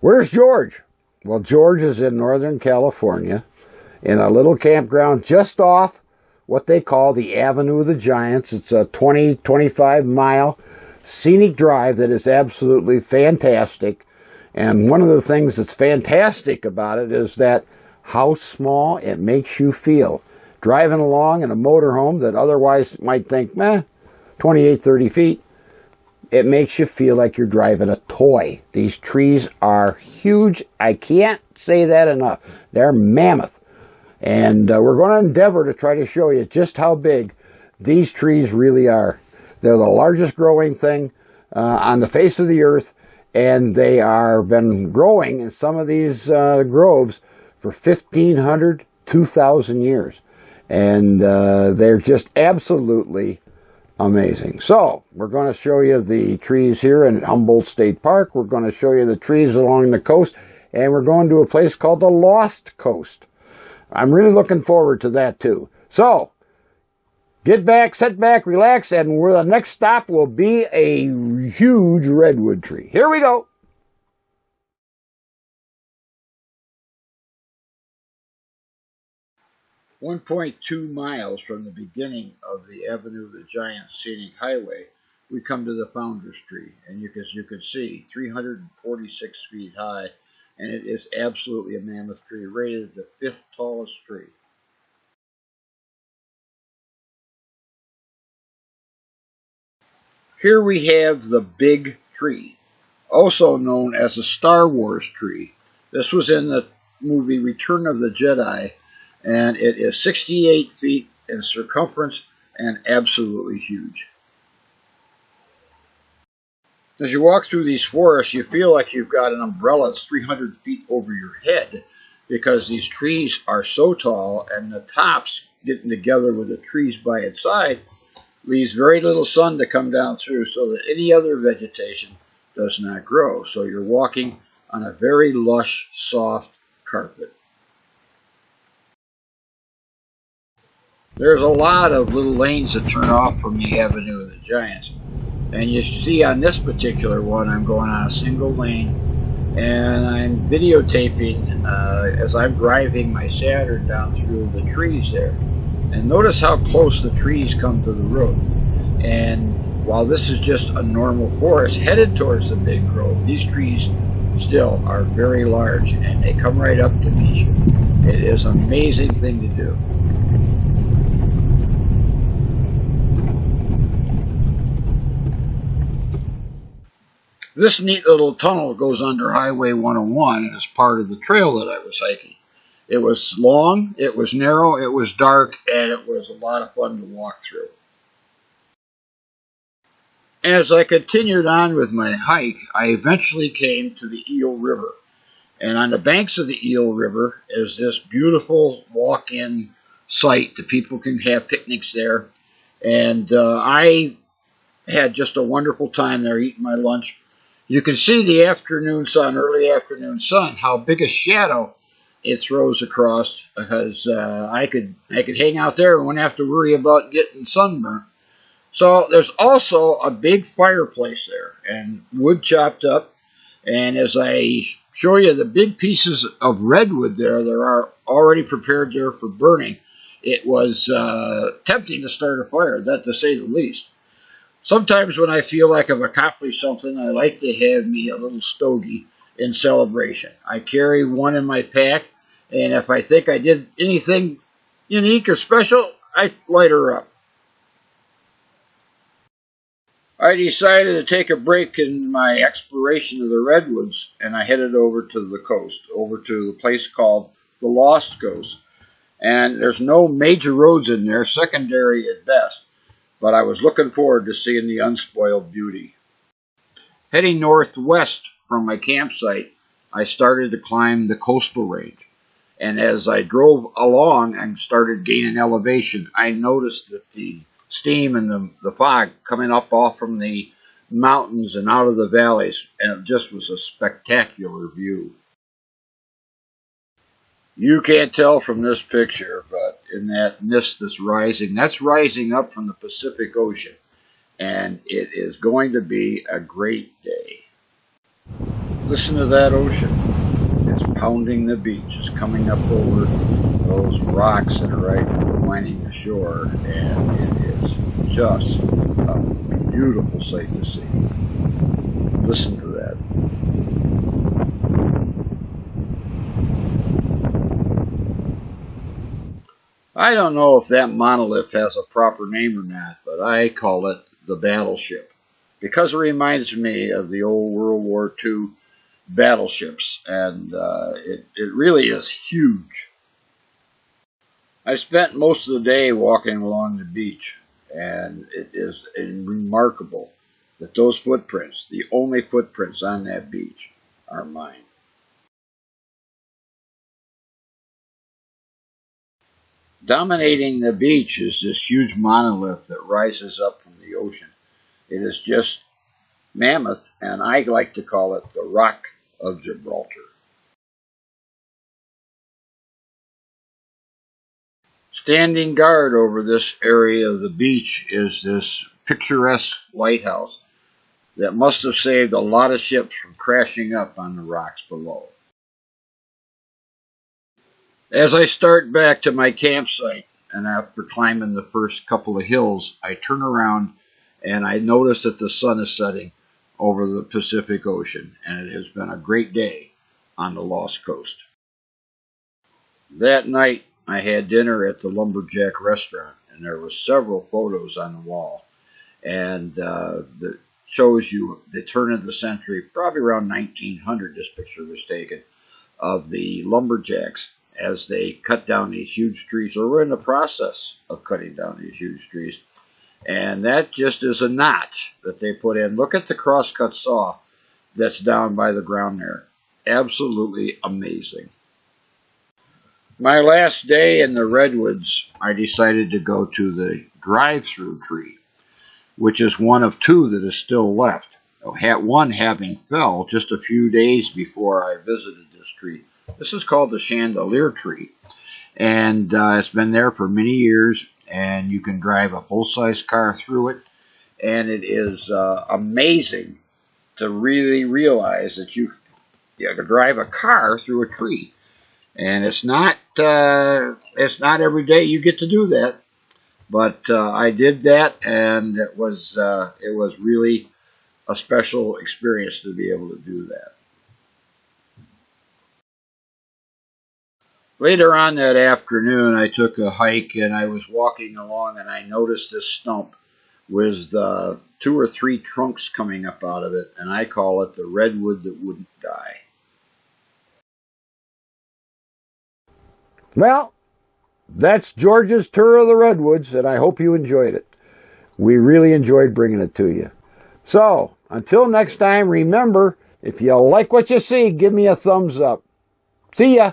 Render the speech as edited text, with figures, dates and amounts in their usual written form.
Where's George? Well, George is in Northern California in a little campground just off what they call the Avenue of the Giants. It's a 25 mile scenic drive that is absolutely fantastic. And one of the things that's fantastic about it is that how small it makes you feel. Driving along in a motorhome that otherwise might think, 28, 30 feet, it makes you feel like you're driving a toy. These trees are huge. I can't say that enough. They're mammoth. And we're going to endeavor to try to show you just how big these trees really are. They're the largest growing thing on the face of the earth, and they are been growing in some of these groves for 1,500, 2,000 years. And they're just absolutely amazing. So we're going to show you the trees here in Humboldt State Park. We're going to show you the trees along the coast, and we're going to a place called the Lost Coast. I'm really looking forward to that too. So get back, sit back, relax, and where the next stop will be a huge redwood tree. Here we go. 1.2 miles from the beginning of the Avenue of the Giants scenic highway, we come to the Founder's Tree, and as you can see, 346 feet high, and it is absolutely a mammoth tree, rated the 5th tallest tree. Here we have the Big Tree, also known as the Star Wars tree. This was in the movie Return of the Jedi, and it is 68 feet in circumference and absolutely huge. As you walk through these forests, you feel like you've got an umbrella that's 300 feet over your head, because these trees are so tall, and the tops getting together with the trees by its side leaves very little sun to come down through, so that any other vegetation does not grow. So you're walking on a very lush, soft carpet. There's a lot of little lanes that turn off from the Avenue of the Giants. And you see on this particular one, I'm going on a single lane, and I'm videotaping as I'm driving my Saturn down through the trees there. And notice how close the trees come to the road. And while this is just a normal forest headed towards the big grove, these trees still are very large, and they come right up to meet you. It is an amazing thing to do. This neat little tunnel goes under Highway 101 and is part of the trail that I was hiking. It was long, it was narrow, it was dark, and it was a lot of fun to walk through. As I continued on with my hike, I eventually came to the Eel River. And on the banks of the Eel River is this beautiful walk-in site that people can have picnics there. And I had just a wonderful time there eating my lunch. You can see the afternoon sun, early afternoon sun, how big a shadow it throws across, because I could hang out there and wouldn't have to worry about getting sunburned. So there's also a big fireplace there and wood chopped up. And as I show you the big pieces of redwood there are already prepared there for burning, it was tempting to start a fire, that to say the least. Sometimes when I feel like I've accomplished something, I like to have me a little stogie in celebration. I carry one in my pack, and if I think I did anything unique or special, I light her up. I decided to take a break in my exploration of the redwoods, and I headed over to the coast, over to the place called the Lost Coast. And there's no major roads in there, secondary at best. But I was looking forward to seeing the unspoiled beauty. Heading northwest from my campsite, I started to climb the coastal range. And as I drove along and started gaining elevation, I noticed that the steam and the fog coming up off from the mountains and out of the valleys, and it just was a spectacular view. You can't tell from this picture, but in that mist that's rising up from the Pacific Ocean, and it is going to be a great day. Listen to that ocean. It's pounding the beach. It's coming up over those rocks that are right lining the shore, and it is just a beautiful sight to see. Listen to that. I don't know if that monolith has a proper name or not, but I call it the battleship because it reminds me of the old World War II battleships, and it really is huge. I spent most of the day walking along the beach, and it is remarkable that those footprints, the only footprints on that beach, are mine. Dominating the beach is this huge monolith that rises up from the ocean. It is just mammoth, and I like to call it the Rock of Gibraltar. Standing guard over this area of the beach is this picturesque lighthouse that must have saved a lot of ships from crashing up on the rocks below. As I start back to my campsite, and after climbing the first couple of hills, I turn around and I notice that the sun is setting over the Pacific Ocean, and it has been a great day on the Lost Coast. That night, I had dinner at the Lumberjack restaurant, and there were several photos on the wall, and that shows you the turn of the century, probably around 1900. This picture was taken of the lumberjacks as they cut down these huge trees, or were in the process of cutting down these huge trees. And that just is a notch that they put in. Look at the crosscut saw that's down by the ground there. Absolutely amazing. My last day in the redwoods, I decided to go to the drive-through tree, which is one of two that is still left. One having fell just a few days before I visited this tree. This is called the chandelier tree, and it's been there for many years, and you can drive a full-size car through it, and it is amazing to really realize that you can drive a car through a tree, and it's not every day you get to do that, but I did that, and it was really a special experience to be able to do that. Later on that afternoon, I took a hike, and I was walking along, and I noticed this stump with 2 or 3 trunks coming up out of it, and I call it the redwood that wouldn't die. Well, that's George's tour of the redwoods, and I hope you enjoyed it. We really enjoyed bringing it to you. So, until next time, remember, if you like what you see, give me a thumbs up. See ya!